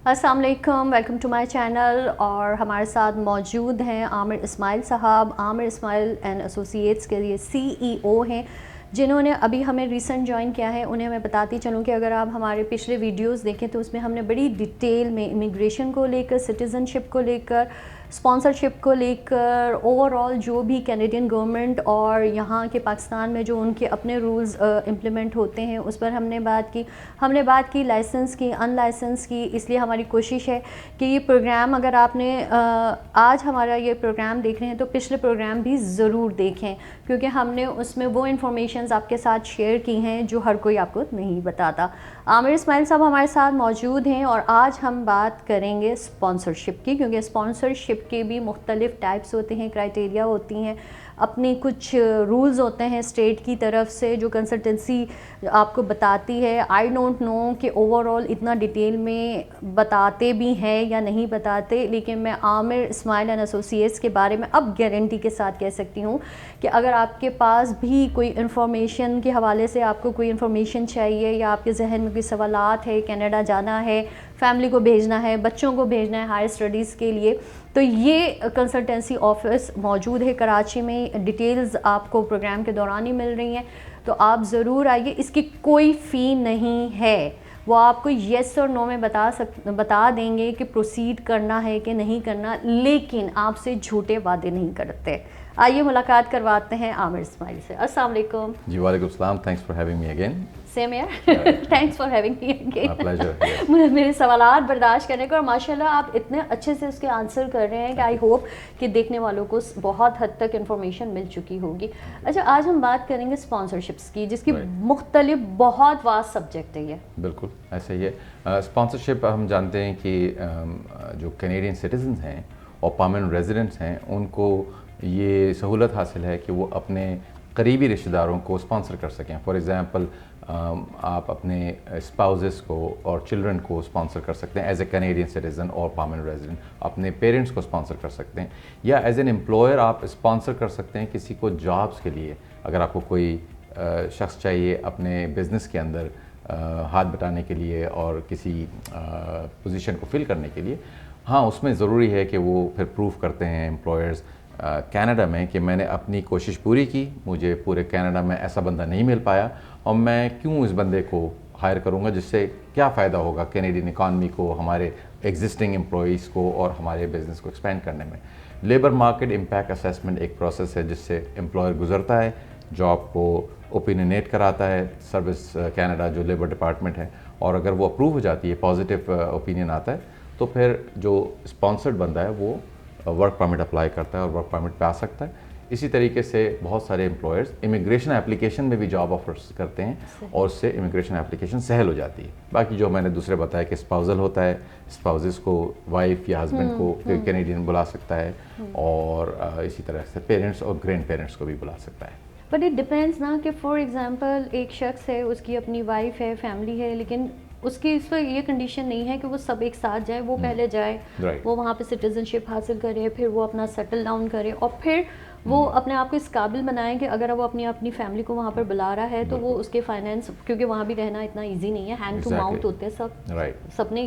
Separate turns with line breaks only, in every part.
السلام علیکم، welcome to my channel. اور ہمارے ساتھ موجود ہیں عامر اسماعیل صاحب. عامر اسماعیل اینڈ ایسوسیٹس کے لیے CEO ہیں، جنہوں نے ابھی ہمیں ریسنٹ جوائن کیا ہے. انہیں میں بتاتی چلوں کہ اگر آپ ہمارے پچھلے ویڈیوز دیکھیں تو اس میں ہم نے بڑی ڈیٹیل میں امیگریشن کو لے کر، سٹیزن شپ کو لے کر، اسپانسرشپ کو لے کر، اوور آل جو بھی کینیڈین گورنمنٹ اور یہاں کے پاکستان میں جو ان کے اپنے رولز امپلیمنٹ ہوتے ہیں اس پر ہم نے بات کی لائسنس کی، ان لائسنس کی. اس لیے ہماری کوشش ہے کہ یہ پروگرام، اگر آپ نے آج ہمارا یہ پروگرام دیکھ رہے ہیں تو پچھلے پروگرام بھی ضرور دیکھیں، کیونکہ ہم نے اس میں وہ انفارمیشنز آپ کے ساتھ شیئر کی ہیں جو ہر کوئی آپ کو نہیں بتاتا. عامر اسماعیل صاحب ہمارے ساتھ موجود ہیں اور آج ہم بات کریں گے اسپانسرشپ کی، کیونکہ اسپانسرشپ کے بھی مختلف ٹائپس ہوتے ہیں، کرائٹیریا ہوتی ہیں، اپنی کچھ رولز ہوتے ہیں اسٹیٹ کی طرف سے جو کنسلٹنسی آپ کو بتاتی ہے. آئی ڈونٹ نو کہ اوور آل اتنا ڈیٹیل میں بتاتے بھی ہیں یا نہیں بتاتے، لیکن میں عامر اسماعیل اینڈ ایسوسیٹس کے بارے میں اب گارنٹی کے ساتھ کہہ سکتی ہوں کہ اگر آپ کے پاس بھی کوئی انفارمیشن کے حوالے سے آپ کو کوئی انفارمیشن چاہیے یا آپ کے ذہن میں کوئی سوالات ہے، کینیڈا جانا ہے، فیملی کو بھیجنا ہے، بچوں کو بھیجنا ہے ہائر اسٹڈیز کے لیے، تو یہ کنسلٹنسی آفس موجود ہے کراچی میں. ڈیٹیلز آپ کو پروگرام کے دوران ہی مل رہی ہیں، تو آپ ضرور آئیے. اس کی کوئی فی نہیں ہے، وہ آپ کو یس اور نو میں بتا دیں گے کہ پروسیڈ کرنا ہے کہ نہیں کرنا، لیکن آپ سے جھوٹے وعدے نہیں کرتے. آئیے ملاقات کرواتے ہیں عامر اسماعیل سے. السلام علیکم.
جی وعلیکم السلام. Thanks for having me again.
Same here. Thanks for having me
again.
میرے سوالات برداشت کرنے کو، اور ماشاء اللہ آپ اتنے اچھے سے اس کے آنسر کر رہے ہیں کہ آئی ہوپ کہ دیکھنے والوں کو بہت حد تک انفارمیشن مل چکی ہوگی. اچھا، آج ہم بات کریں گے اسپانسرشپس کی، جس کی مختلف بہت واسٹ سبجیکٹ ہے یہ.
بالکل ایسا ہی ہے. اسپانسرشپ ہم جانتے ہیں کہ جو کینیڈین سٹیزنز ہیں اور پرماننٹ ریزیڈنٹس ہیں ان کو یہ سہولت حاصل ہے کہ وہ اپنے قریبی رشتہ داروں کو اسپانسر کر سکیں. فار ایگزامپل آپ اپنے اسپاؤزز کو اور چلڈرن کو اسپانسر کر سکتے ہیں ایز اے کینیڈین سٹیزن اور پرماننٹ ریزیڈنٹ. اپنے پیرنٹس کو اسپانسر کر سکتے ہیں، یا ایز این امپلائر آپ اسپانسر کر سکتے ہیں کسی کو جابس کے لیے. اگر آپ کو کوئی شخص چاہیے اپنے بزنس کے اندر ہاتھ بٹانے کے لیے اور کسی پوزیشن کو فل کرنے کے لیے، ہاں اس میں ضروری ہے کہ وہ پھر پروف کرتے ہیں امپلائرز کینیڈا میں کہ میں نے اپنی کوشش پوری کی، مجھے پورے کینیڈا میں ایسا بندہ نہیں مل پایا، اور میں کیوں اس بندے کو ہائر کروں گا، جس سے کیا فائدہ ہوگا کینیڈین اکانومی کو، ہمارے ایگزسٹنگ امپلائیز کو اور ہمارے بزنس کو ایکسپینڈ کرنے میں. لیبر مارکیٹ امپیکٹ اسیسمنٹ ایک پروسیس ہے جس سے امپلائر گزرتا ہے، جاب کو اوپینینیٹ کراتا ہے سروس کینیڈا جو لیبر ڈپارٹمنٹ ہے، اور اگر وہ اپروو ہو جاتی ہے، پازیٹیو اوپینین آتا ہے، تو پھر جو اسپانسرڈ بندہ ہے وہ ورک پرمٹ اپلائی کرتا ہے اور ورک پرمٹ پہ آ سکتا ہے. اسی طریقے سے بہت سارے امپلائرز امیگریشن اپلیکیشن میں بھی جاب آفرز کرتے ہیں اور اس سے امیگریشن اپلیکیشن سہل ہو جاتی ہے. باقی جو میں نے دوسرے بتایا کہ اسپاؤزل ہوتا ہے، اسپاؤزز کو وائف یا ہسبینڈ کو کینیڈین بلا سکتا ہے، اور اسی طرح سے پیرنٹس اور گرینڈ پیرنٹس کو بھی بلا سکتا ہے.
بٹ اٹ ڈپینڈس نا کہ فار ایگزامپل ایک شخص ہے، اس کی اپنی وائف ہے، فیملی ہے، لیکن اس کی اس پر یہ کنڈیشن نہیں ہے کہ وہ سب ایک ساتھ جائے. وہ پہلے جائے، وہ وہاں پہ سٹیزن شپ حاصل کرے، پھر وہ اپنا سیٹل ڈاؤن کرے، اور پھر وہ اپنے آپ کو اس قابل بنائیں کہ اگر وہ اپنی فیملی کو وہاں پر بلا رہا ہے تو وہ اس کے فائنینس، کیونکہ وہاں بھی رہنا اتنا ایزی نہیں ہے، ہینڈ ٹو ماؤتھ ہوتے ہیں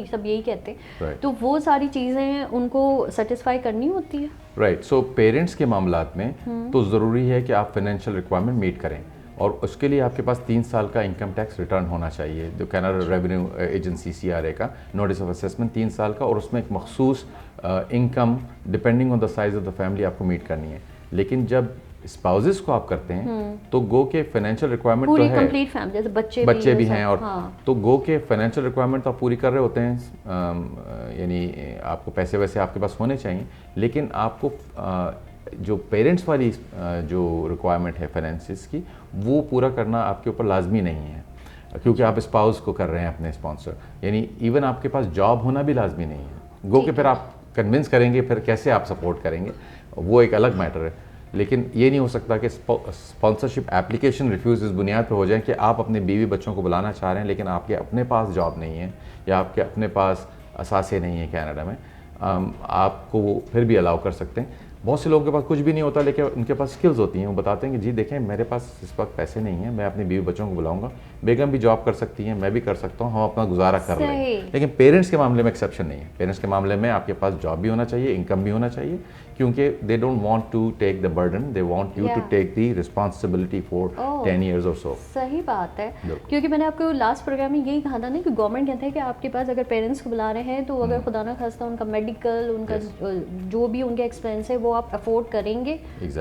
سب یہی کہتے ہیں، تو وہ ساری چیزیں ان کو سیٹسفائی کرنی ہوتی ہے.
رائٹ. سو پیرنٹس کے معاملات میں تو ضروری ہے کہ آپ فائنینشیل ریکوائرمنٹ میٹ کریں، اور اس کے لیے آپ کے پاس 3 سال کا انکم ٹیکس ریٹرن ہونا چاہیے. جو کینیڈا ریونیو ایجنسی CRA کا نوٹس آف اسیسمنٹ 3 سال کا، اور اس میں ایک مخصوص income depending on the size of the family آپ کو میٹ کرنی ہے. لیکن جب اسپاؤزز کو آپ کرتے ہیں تو گو کے فائنینشیل ریکوائرمنٹ تو ہے،
کمپلیٹ فیملی،
بچے بھی ہیں، اور تو گو کے فائنینشیل ریکوائرمنٹ تو آپ پوری کر رہے ہوتے ہیں، یعنی آپ کو پیسے ویسے آپ کے پاس ہونے چاہیے، لیکن آپ کو جو پیرنٹس والی جو ریکوائرمنٹ ہے فائنینسز کی، وہ پورا کرنا آپ کے اوپر لازمی نہیں ہے، کیونکہ آپ اسپاؤز کو کر رہے ہیں اپنے اسپانسر. یعنی ایون آپ کے پاس جاب ہونا بھی لازمی نہیں ہے. گو کہ پھر آپ کنونس کریں گے، پھر کیسے آپ سپورٹ کریں گے، وہ ایک الگ میٹر ہے. لیکن یہ نہیں ہو سکتا کہ اسپانسرشپ اپلیکیشن ریفیوز اس بنیاد پہ ہو جائیں کہ آپ اپنے بیوی بچوں کو بلانا چاہ رہے ہیں لیکن آپ کے اپنے پاس جاب نہیں ہے، یا آپ کے اپنے پاس اثاثے نہیں ہیں کینیڈا میں. آپ کو وہ پھر بھی الاؤ کر سکتے ہیں، بہت سے لوگوں کے پاس کچھ بھی نہیں ہوتا لیکن ان کے پاس اسکلز ہوتی ہیں. وہ بتاتے ہیں کہ جی دیکھیں میرے پاس اس وقت پیسے نہیں ہیں, میں اپنی بیوی بچوں کو بلاؤں گا, بیگم بھی جاب کر سکتی ہیں, میں بھی کر سکتا ہوں, ہم اپنا گزارا کر لیں گے. لیکن پیرنٹس کے معاملے میں ایکسیپشن نہیں ہے. پیرنٹس کے معاملے میں آپ کے پاس جاب بھی ہونا چاہیے, انکم بھی ہونا چاہیے, کیونکہ they don't want to take the burden, they want you to take the responsibility for 10 years اور سو.
صحیح بات ہے, کیونکہ میں نے آپ کو لاسٹ پروگرام میں یہی کہا تھا نا کہ گورنمنٹ کہتے ہیں کہ آپ کے پاس اگر پیرنٹس کو بلا رہے ہیں تو اگر خدا نہ خواستہ ان کا میڈیکل, ان کا جو بھی ان کے ایکسپینس ہے وہ آپ افورڈ کریں گے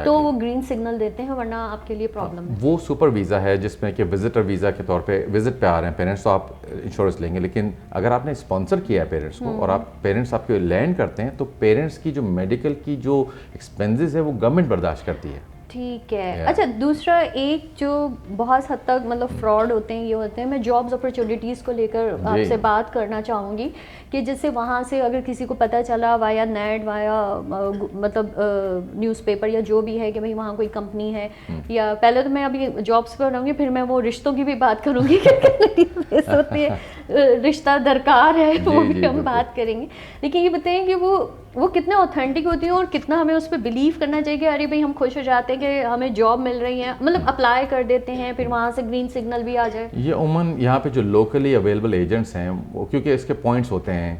تو وہ گرین سگنل دیتے ہیں, ورنہ آپ کے لیے پرابلم ہے.
وہ سپر ویزا ہے جس میں کہ وزٹر ویزا کے طور پہ وزٹ پہ آ رہے ہیں پیرنٹس, تو آپ انشورنس لیں گے. لیکن اگر آپ نے اسپانسر کیا ہے پیرنٹس کو اور آپ پیرنٹس آپ کے لینڈ کرتے ہیں تو پیرنٹس کی جو میڈیکل کی جو ایکسپینسز ہے وہ گورنمنٹ برداشت کرتی ہے.
ٹھیک ہے. اچھا دوسرا ایک جو بہت حد تک مطلب فراڈ ہوتے ہیں یہ ہوتے ہیں, میں جابز اپرچونیٹیز کو لے کر آپ سے بات کرنا چاہوں گی کہ جس سے وہاں سے اگر کسی کو پتہ چلا وایا نیٹ, وایا مطلب نیوز پیپر یا جو بھی ہے کہ بھائی وہاں کوئی کمپنی ہے, یا پہلے تو میں ابھی جابس پہ رہوں گی, پھر میں وہ رشتوں کی بھی بات کروں گی کہ ہوتی ہے رشتہ درکار ہے, وہ بھی ہم بات کریں گے. لیکن یہ بتائیں کہ وہ کتنے اوتھینٹک ہوتی ہیں اور کتنا ہمیں اس پہ بلیو کرنا چاہیے کہ ارے بھائی ہم خوش ہو جاتے ہیں کہ ہمیں جاب مل رہی ہے, مطلب اپلائی کر دیتے ہیں پھر وہاں سے گرین سگنل بھی آ جائے.
یہ عموماً یہاں پہ جو لوکلی اویلیبل ایجنٹس ہیں وہ کیونکہ اس کے پوائنٹس ہوتے ہیں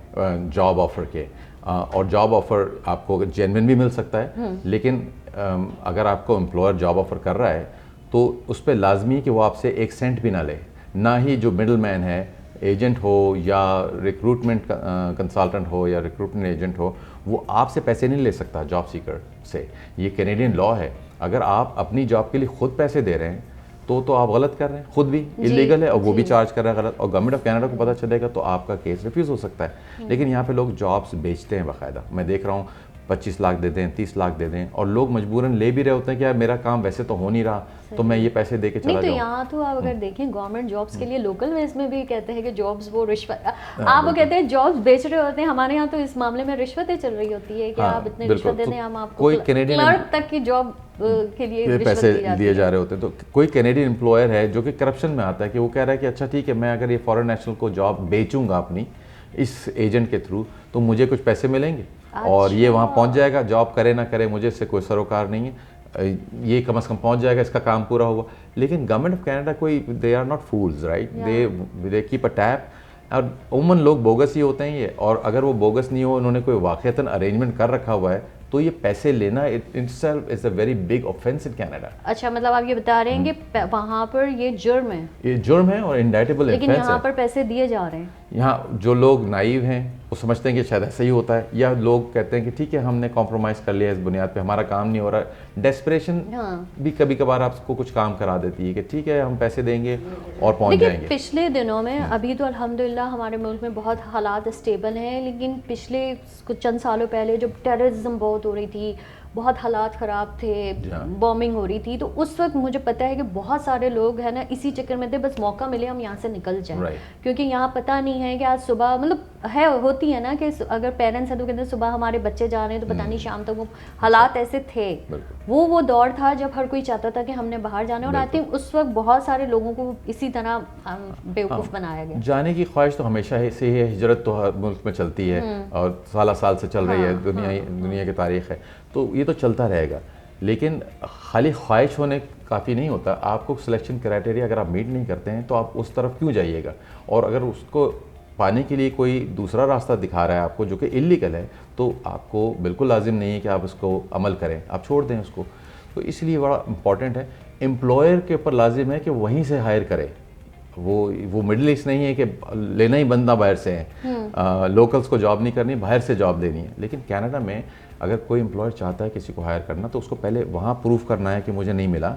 جاب آفر کے, اور جاب آفر آپ کو جینوئن بھی مل سکتا ہے, لیکن اگر آپ کو امپلائر جاب آفر کر رہا ہے تو اس پہ لازمی ہے کہ وہ آپ سے 1 سینٹ بھی نہ لے. نہ ہی جو مڈل مین ہے, ایجنٹ ہو یا ریکروٹمنٹ کنسلٹنٹ ہو یا ریکروٹمنٹ ایجنٹ ہو, وہ آپ سے پیسے نہیں لے سکتا جاب سیکر سے. یہ کینیڈین لا ہے. اگر آپ اپنی جاب کے لیے خود پیسے دے رہے ہیں تو آپ غلط کر رہے ہیں, خود بھی انلیگل ہے اور وہ بھی چارج کر رہا ہے غلط, اور گورنمنٹ آف کینیڈا کو پتہ چلے گا تو آپ کا کیس ریفیوز ہو سکتا ہے. لیکن یہاں پہ لوگ جابس بیچتے ہیں باقاعدہ, میں دیکھ رہا ہوں 25 لاکھ دے دیں, 30 لاکھ دے دیں, اور لوگ مجبوراً لے بھی رہے ہوتے ہیں کہ یار میرا کام ویسے تو ہو نہیں رہا تو میں یہ پیسے دے کے چلا جاؤں.
نہیں تو یہاں تو آپ اگر دیکھیں گورنمنٹ جابس کے لیے لوکل ویز میں بھی کہتے ہیں کہ جابس وہ رشوت, آپ وہ کہتے ہیں جابس بیچ رہے ہوتے ہیں. ہمارے یہاں تو اس معاملے میں رشوتیں چل رہی ہوتی ہے کہ آپ اتنے رشوت دے دیں, ہم آپ کو کلرک تک کی جاب کے لیے
پیسے دیے جا رہے ہوتے ہیں. تو کوئی کینیڈین امپلائر ہے جو کہ کرپشن میں آتا ہے کہ وہ کہہ رہا ہے کہ اچھا ٹھیک ہے, میں اگر یہ فارن نیشنل کو جاب بیچوں گا اپنی اس ایجنٹ کے تھرو تو مجھے کچھ پیسے ملیں گے, اور یہ وہاں پہنچ جائے گا, جاب کرے نہ کرے مجھے اس سے کوئی سروکار نہیں ہے, یہ کم از کم پہنچ جائے گا, اس کا کام پورا ہوگا. لیکن گورنمنٹ آف کینیڈا کوئی they are not fools right, they keep a tab. اور عموماً لوگ بوگس ہی ہوتے ہیں یہ, اور اگر وہ بوگس نہیں ہو, انہوں نے کوئی واقعتاً ارینجمنٹ کر رکھا ہوا ہے تو یہ پیسے لینا itself is a very big offense in Canada.
اچھا مطلب آپ یہ بتا رہے ہیں کہ وہاں پر یہ جرم ہے,
یہ جرم ہے اور انڈائٹیبل
لیکن یہاں پر پیسے دیے جا رہے ہیں.
یہاں جو لوگ نائیو ہیں وہ سمجھتے ہیں کہ شاید ایسا ہی ہوتا ہے, یا لوگ کہتے ہیں کہ ٹھیک ہے ہم نے کمپرومائز کر لیا اس بنیاد پہ, ہمارا کام نہیں ہو رہا. ڈیسپریشن بھی کبھی کبھار آپ کو کچھ کام کرا دیتی ہے کہ ٹھیک ہے ہم پیسے دیں گے اور پہنچ جائیں گے.
پچھلے دنوں میں ابھی تو الحمدللہ ہمارے ملک میں بہت حالات اسٹیبل ہیں, لیکن پچھلے کچھ چند سالوں پہلے جب ٹیررزم بہت ہو رہی تھی, بہت حالات خراب تھے, بومبنگ ہو رہی تھی, تو اس وقت مجھے پتہ ہے کہ بہت سارے لوگ ہیں نا اسی چکر میں تھے بس موقع ملے ہم یہاں سے نکل جائیں, کیونکہ یہاں پتہ نہیں ہے کہ آج صبح مطلب ہے ہوتی ہے نا کہ اگر پیرنٹس ہیں تو کہتے ہیں صبح ہمارے بچے جا رہے ہیں تو پتہ نہیں شام تک. وہ حالات ایسے تھے, وہ دور تھا جب ہر کوئی چاہتا تھا کہ ہم نے باہر جانا, اور آئی تھنک اس وقت بہت سارے لوگوں کو اسی طرح بیوقوف بنایا گیا.
جانے کی خواہش تو ہمیشہ سے ہی ہے, ہجرت تو ہر ملک میں چلتی ہے اور سالہ سال سے چل رہی ہے, دنیا کی تاریخ ہے, تو یہ تو چلتا رہے گا. لیکن خالی خواہش ہونے کافی نہیں ہوتا, آپ کو سلیکشن کرائٹیریا اگر آپ میٹ نہیں کرتے ہیں تو آپ اس طرف کیوں جائیے گا, اور اگر اس کو پانے کے لیے کوئی دوسرا راستہ دکھا رہا ہے آپ کو جو کہ انلیگل ہے تو آپ کو بالکل لازم نہیں ہے کہ آپ اس کو عمل کریں, آپ چھوڑ دیں اس کو. تو اس لیے بڑا امپورٹنٹ ہے, امپلائر کے اوپر لازم ہے کہ وہیں سے ہائر کرے. وہ مڈل ایسٹ نہیں ہے کہ لینا ہی بندہ باہر سے ہے, لوکلس کو جاب نہیں کرنی, باہر سے جاب دینی ہے. لیکن کینیڈا میں اگر کوئی امپلائر چاہتا ہے کسی کو ہائر کرنا تو اس کو پہلے وہاں پروف کرنا ہے کہ مجھے نہیں ملا,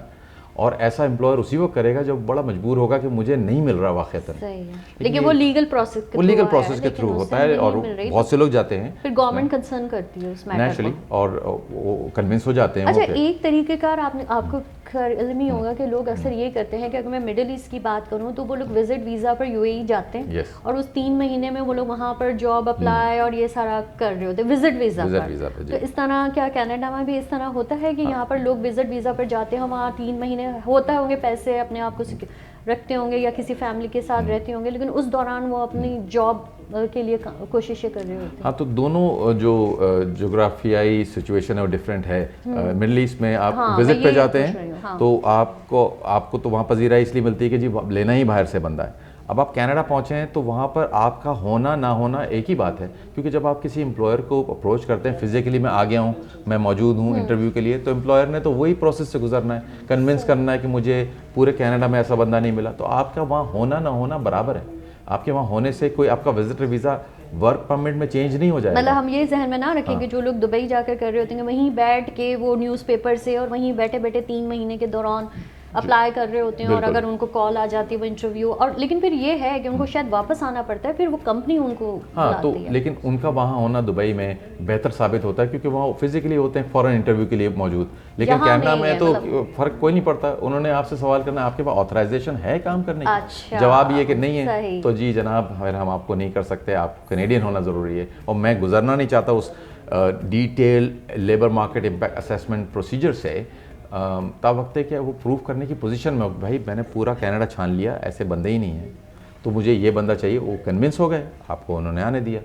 اور ایسا امپلائر اسی وقت کرے گا جب بڑا مجبور ہوگا کہ مجھے نہیں مل رہا واقعتاً.
لیکن وہ لیگل پروسیس
کے تھرو ہوتا ہے, اور بہت سے لوگ جاتے ہیں,
پھر گورنمنٹ کنسرن کرتی ہے اس میٹر
نیچرلی, اور وہ کنونس ہو جاتے ہیں.
اچھا ایک طریقہ کار آپ کو علم ہی ہوگا کہ لوگ اکثر یہ کرتے ہیں کہ اگر میں مڈل ایسٹ کی بات کروں تو وہ لوگ وزٹ ویزا پر یو اے ای جاتے ہیں, اور اس 3 مہینے میں وہ لوگ وہاں پر جاب اپلائی اور یہ سارا کر رہے ہوتے ہیں وزٹ ویزا پر. تو اس طرح کیا کینیڈا میں بھی اس طرح ہوتا ہے کہ یہاں پر لوگ وزٹ ویزا پر جاتے ہیں, وہاں 3 مہینے ہوتا ہے, ہوں گے پیسے اپنے آپ کو رکھتے ہوں گے یا کسی فیملی کے ساتھ رہتے ہوں گے, لیکن اس دوران وہ اپنی جاب کے لیے کوششیں کر رہے ہوتے ہیں.
ہاں, تو دونوں جو جغرافیائی سچویشن ہے وہ ڈفرینٹ ہے. مڈل ایسٹ میں آپ وزٹ پہ جاتے ہیں تو آپ کو تو وہاں پذیرائی اس لیے ملتی ہے کہ جی لینا ہی باہر سے بندہ ہے. اب آپ کینیڈا پہنچے ہیں تو وہاں پر آپ کا ہونا نہ ہونا ایک ہی بات ہے, کیونکہ جب آپ کسی امپلائر کو اپروچ کرتے ہیں فزیکلی میں آ گیا ہوں, میں موجود ہوں انٹرویو کے لیے, تو امپلائر نے تو وہی پروسیس سے گزرنا ہے, کنونس کرنا ہے کہ مجھے پورے کینیڈا میں ایسا بندہ نہیں ملا. تو آپ کا وہاں ہونا نہ ہونا برابر ہے. آپ کے وہاں ہونے سے کوئی آپ کا وزٹر ویزا ورک پرمٹ میں چینج نہیں ہو جائے گا.
مطلب ہم یہ ذہن میں نہ رکھیں کہ جو لوگ دبئی جا کر رہے ہوتے ہیں وہیں بیٹھ کے وہ نیوز پیپر سے اور وہیں بیٹھے بیٹھے 3 مہینے کے دوران اپلائی کر رہے ہوتے ہیں, اور اگر ان کو کال آ جاتی ہے وہ انٹرویو, اور لیکن پھر یہ ہے کہ ان کو شاید واپس آنا پڑتا ہے, پھر وہ کمپنی ان کو بلاتی ہے.
لیکن ان کا وہاں ہونا دبئی میں بہتر ثابت ہوتا ہے کیونکہ وہاں فزیکلی ہوتے ہیں فوراً انٹرویو کے لیے موجود. لیکن کینیڈا میں تو فرق کوئی نہیں پڑتا, انہوں نے آپ سے سوال کرنا آپ کے پاس آتھرائزیشن ہے کام کرنے کی, جواب یہ کہ نہیں ہے تو جی جناب ہم آپ کو نہیں کر سکتے, آپ کینیڈین ہونا ضروری ہے. اور میں گزرنا نہیں چاہتا اس detail labour market impact assessment procedure سے تا وقت ہے کہ وہ پروف کرنے کی پوزیشن میں بھائی میں نے پورا کینیڈا چھان لیا, ایسے بندے ہی نہیں ہیں, تو مجھے یہ بندہ چاہیے. وہ کنونس ہو گئے, آپ کو انہوں نے آنے دیا.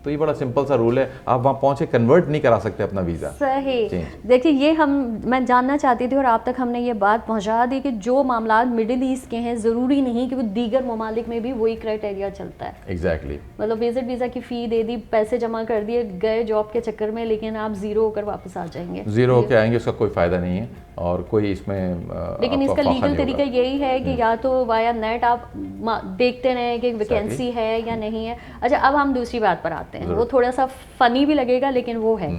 تو یہ بڑا سمپل سا رول ہے, آپ وہاں پہنچے کنورٹ نہیں کرا سکتے اپنا ویزا.
صحیح. دیکھیے یہ میں جاننا چاہتی تھی اور آپ تک ہم نے یہ بات پہنچا دی کہ جو معاملات مڈل ایسٹ کے ہیں ضروری نہیں کہ وہ دیگر ممالک میں بھی وہی کرائٹیریا چلتا ہے.
ایگزیکٹلی.
مطلب وزٹ ویزا کی فی دے دی, پیسے جمع کر دیے, گئے جاب کے چکر میں, لیکن آپ زیرو ہو کر واپس آ جائیں گے.
زیرو ہو کے آئیں گے, اس کا کوئی فائدہ نہیں ہے اور کوئی اس میں.
لیکن اس کا لیگل طریقہ یہی ہے کہ یا تو وایا نیٹ آپ دیکھتے رہیں کہ ویکینسی ہے یا نہیں ہے. اچھا اب ہم دوسری بات پر آتے ہیں, وہ تھوڑا سا فنی بھی لگے گا لیکن وہ ہے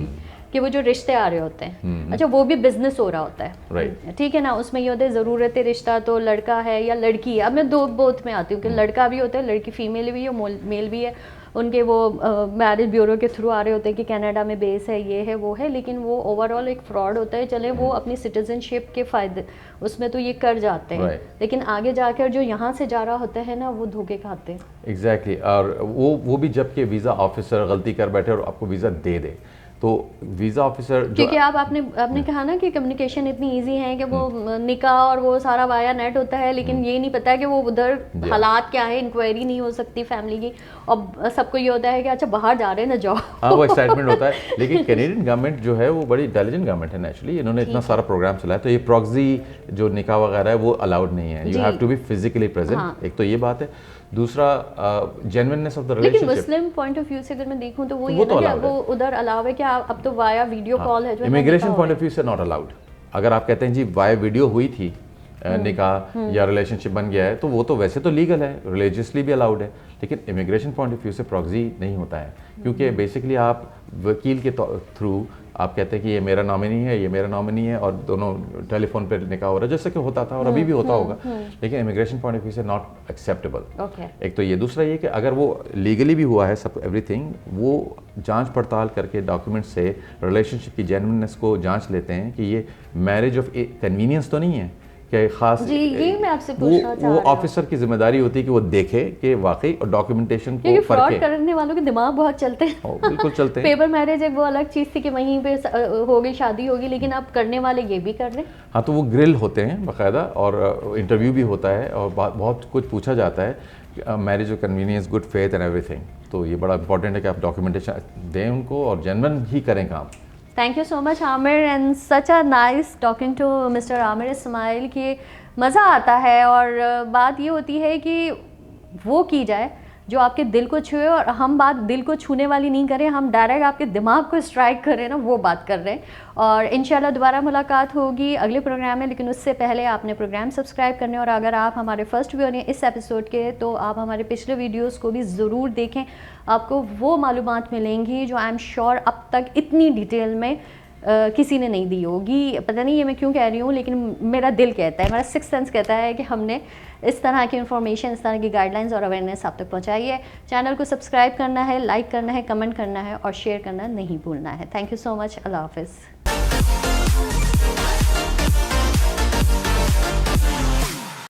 کہ وہ جو رشتے آ رہے ہوتے ہیں, اچھا وہ بھی بزنس ہو رہا ہوتا ہے, ٹھیک ہے نا. اس میں یہ ہوتا ہے ضرورت رشتہ تو لڑکا ہے یا لڑکی ہے. اب میں بوتھ میں آتی ہوں کہ لڑکا بھی ہوتا ہے, لڑکی فیمیل بھی ہے, میل بھی ہے. ان کے وہ میرج بیورو کے تھرو آ رہے ہوتے ہیں کہ کینیڈا میں بیس ہے, یہ ہے وہ ہے, لیکن وہ اوور آل ایک فراڈ ہوتا ہے. چلے وہ اپنی سٹیزن شپ کے فائدے اس میں تو یہ کر جاتے ہیں, لیکن آگے جا کر جو یہاں سے جا رہا ہوتا ہے نا وہ دھوکے کھاتے ہیں.
ایگزیکٹلی. اور وہ بھی جب کہ ویزا آفیسر غلطی کر بیٹھے اور آپ کو ویزا دے دے, تو ویزا آفیسر
کیونکہ آپ نے کہا نا کہ کمیونیکیشن اتنی ایزی ہے کہ وہ نکاح اور وہ سارا وایا نیٹ ہوتا ہے, لیکن یہ نہیں پتا کہ وہ ادھر حالات کیا ہے, انکوائری نہیں ہو سکتی فیملی کی, اور سب کو یہ ہوتا ہے کہ اچھا باہر جا رہے ہیں نا جاؤ.
ہاں وہ ایکسائٹمنٹ ہوتا ہے. لیکن کینیڈین گورنمنٹ جو ہے وہ بڑی انٹیلیجنٹ گورنمنٹ ہے نیچرلی, انہوں نے اتنا سارا پروگرام چلایا, تو یہ پراکسی جو نکاح وغیرہ ہے وہ الاؤڈ نہیں ہے. You have to be physically present. ایک تو یہ بات ہے. دوسرا genuineness of the relationship.
لیکن مسلم پوائنٹ آف ویو سے اگر میں دیکھوں تو وہ یہ ہے کہ وہ ادھر الاؤ ہے کہ اب تو وایا ویڈیو کال ہے جو
امیگریشن پوائنٹ آف ویو سے ناٹ الاؤڈ. اگر آپ کہتے ہیں جی وایا ویڈیو ہوئی تھی نکاح یا ریلیشن شپ بن گیا ہے تو وہ تو ویسے تو لیگل ہے, ریلیجیسلی بھی الاؤڈ ہے, لیکن امیگریشن پوائنٹ آف ویو سے پراکسی نہیں ہوتا ہے, کیونکہ بیسکلی آپ وکیل کے تھرو آپ کہتے ہیں کہ یہ میرا نامنی ہے, یہ میرا نامنی ہے, اور دونوں ٹیلی فون پہ نکاح ہو رہا ہے جیسے کہ ہوتا تھا اور ابھی بھی ہوتا ہوگا, لیکن امیگریشن پوائنٹ آف ویو سے ناٹ ایکسیپٹیبل. ایک تو یہ, دوسرا یہ کہ اگر وہ لیگلی بھی ہوا ہے سب ایوری تھنگ, وہ جانچ پڑتال کر کے ڈاکیومنٹ سے ریلیشن شپ کی جینوئنس کو جانچ لیتے ہیں کہ یہ میرج آف کنوینئنس تو نہیں ہے, کہ خاص وہ آفیسر کی ذمہ داری ہوتی ہے کہ وہ دیکھے کہ واقعی اور ڈاکیومنٹیشن کو
فراڈ کرنے والوں کے دماغ بہت چلتے ہیں.
بالکل چلتے ہیں.
پیپر میرج ایک وہ الگ چیز تھی کہ وہیں پہ ہو گئی شادی ہوگی, لیکن اب کرنے والے یہ بھی کر رہے ہیں.
ہاں تو وہ گرل ہوتے ہیں باقاعدہ, اور انٹرویو بھی ہوتا ہے اور بہت کچھ پوچھا جاتا ہے, marriage of convenience, good faith and every thing. تو یہ بڑا امپورٹنٹ ہے کہ آپ ڈاکیومنٹیشن دیں ان کو اور جینوئن ہی کریں کام.
Thank you so much Aamir, and such a nice talking to mister Aamir Ismail. کہ مزہ آتا ہے, اور بات یہ ہوتی ہے کہ وہ کی جائے جو آپ کے دل کو چھوئے, اور ہم بات دل کو چھونے والی نہیں کریں, ہم ڈائریکٹ آپ کے دماغ کو اسٹرائک کر رہے ہیں نا, وہ بات کر رہے ہیں. اور انشاءاللہ دوبارہ ملاقات ہوگی اگلے پروگرام میں, لیکن اس سے پہلے آپ نے پروگرام سبسکرائب کرنے, اور اگر آپ ہمارے فرسٹ ویور ہیں اس ایپیسوڈ کے تو آپ ہمارے پچھلے ویڈیوز کو بھی ضرور دیکھیں. آپ کو وہ معلومات ملیں گی جو آئی ایم شیور اب تک اتنی ڈیٹیل میں کسی نے نہیں دی ہوگی. پتہ نہیں یہ میں کیوں کہہ رہی ہوں, لیکن میرا دل کہتا ہے, میرا سکس سینس کہتا ہے کہ ہم نے اس طرح کی انفارمیشن, اس طرح کی گائیڈ لائنز اور اویئرنیس آپ تک پہنچائی ہے. چینل کو سبسکرائب کرنا ہے, لائک کرنا ہے, کمنٹ کرنا ہے اور شیئر کرنا نہیں بھولنا ہے. تھینک یو سو مچ. اللہ حافظ.